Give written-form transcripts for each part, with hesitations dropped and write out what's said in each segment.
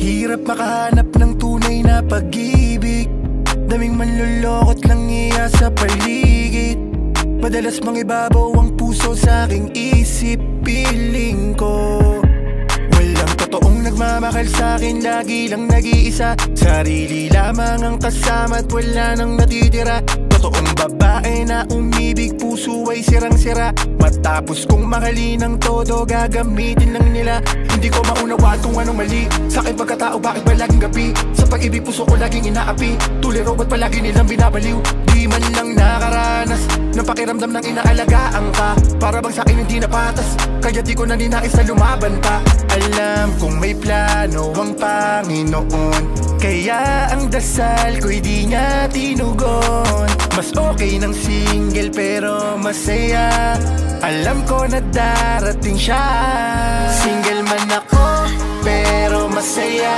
Hirap makahanap ng tunay na pag-ibig. Daming manlulokot lang iya sa paligid. Madalas mangibabaw ang puso sa aking isip. Piling ko walang totoong nagmamahal sa'kin, lagi lang nag-iisa. Sarili lamang ang kasama at wala nang natitira. Totoong babae na umibig, puso ay sirang-sira. Matapos kong mahalin ng todo, gagamitin lang nila. Hindi ko maunawa kung anong mali sa aking pagkatao, bakit ba laging gabi? Sa pag-ibig puso ko laging inaapi. Tuliro ba't palagi nilang binabaliw? Di man lang nakaranas ng pakiramdam ng inaalagaan ka. Para bang sa'kin hindi na patas, kaya di ko na ninais na lumaban pa. Alam kong may plano ang Panginoon, kaya ang dasal ko'y di niya tinugon. Mas okay ng single pero masaya, alam ko na darating siya. Single man ako pero masaya,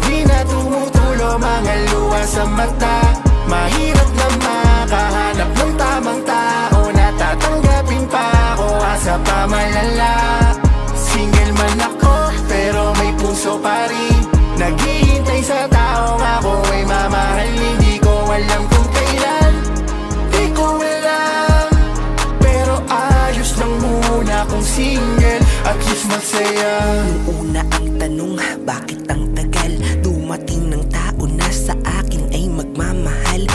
di na tumutulo mga luha sa mata. Mahirap na makahanap ng tamang tao na tatanggapin pa ako, asa pa malala. Single man ako pero may puso pa rin, naghihintay sa taong ako ay mamahal. Hindi ko alam kung kailan, di ko alam, pero ayos lang muna kung single at least masaya. Una ang tanong, bakit ang tagal? Dumating ng tao na sa akin ay magmamahal.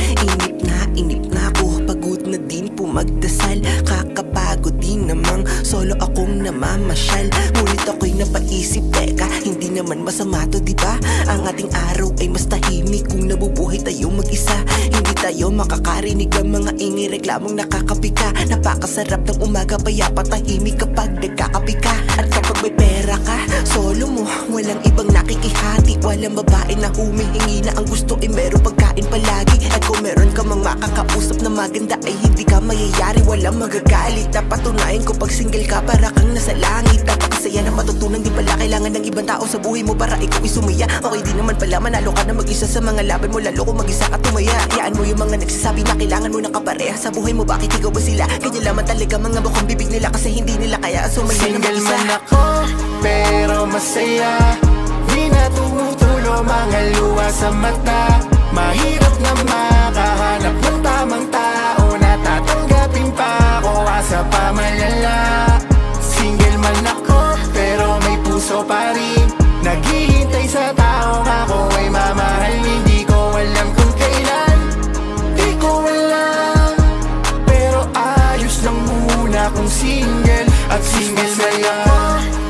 Inip na ako, pagod na din po magdasal. Kakapagod din namang solo akong namamasyal. Ngunit ako'y napaisip, teka, hindi naman masama to, diba? Ang ating araw ay mas tahimik kung nabubuhay tayo mag-isa. Hindi tayo makakarinig ng mga ingay reklamong nakakapika. Napakasarap ng umaga, payapa tahimik kapag nagkakapi ka. At kapag may pera ka, solo mo, walang ibang nakikihati. Walang babae na humihingi na ang gusto ay meron pagkain palagi. At kung meron ka mang makakausap na maganda ay hindi ka mayayari, walang magagalit. Napatunayan ko pag single ka para kang nasa langit. Napakasaya na matutunan, di pala kailangan ng ibang tao sa buhay mo para ikaw isumaya. Okay di naman pala manalo ka na mag-isa sa mga laban mo, lalo kung mag-isa ka tumaya. Hayaan mo yung mga nagsasabi na kailangan mo ng kapareha sa buhay mo, bakit ikaw ba sila? Ganyan lamang talaga mga bukang bibig nila kasi hindi nila kaya sumaya na mag-isa. Single man ako pero masaya, di na tumutulo mga luha sa mata. Mahirap na makahanap ng tamang tao na tatanggapin pa ako, asa pa malala. Single man ako pero may puso pa rin, naghihintay sa taong ako ay mamahal. Hindi ko alam kung kailan, di ko alam, pero ayos lang muna kung single at single saya.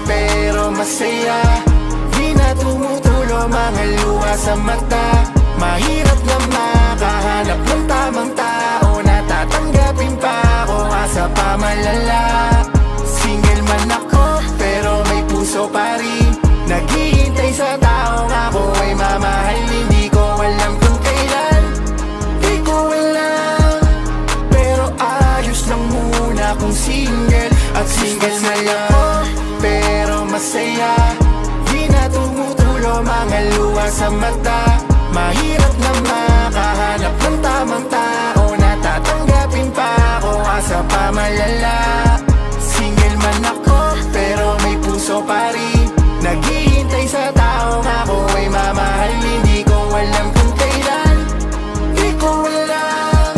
Pero masaya, di na tumutulo mga luha sa mata. Mahirap na makahanap ng tamang tao na tatanggapin pa ako, asa pa malala. Single man ako pero may puso pa rin, naghihintay sa taong ako ay mamahal. Hindi ko alam kung kailan, di ko alam, pero ayos lang muna kung single at single saya. Pero masaya, di na tumutulo mga luha sa mata. Mahirap na makahanap ng tamang tao na tatanggapin pa ako, asa pa malala. Single man ako pero may puso pa rin, naghihintay sa taong ako ay mamahal. Hindi ko alam kung kailan, di ko alam,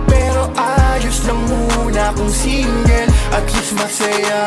pero ayos lang muna kung single at least masaya.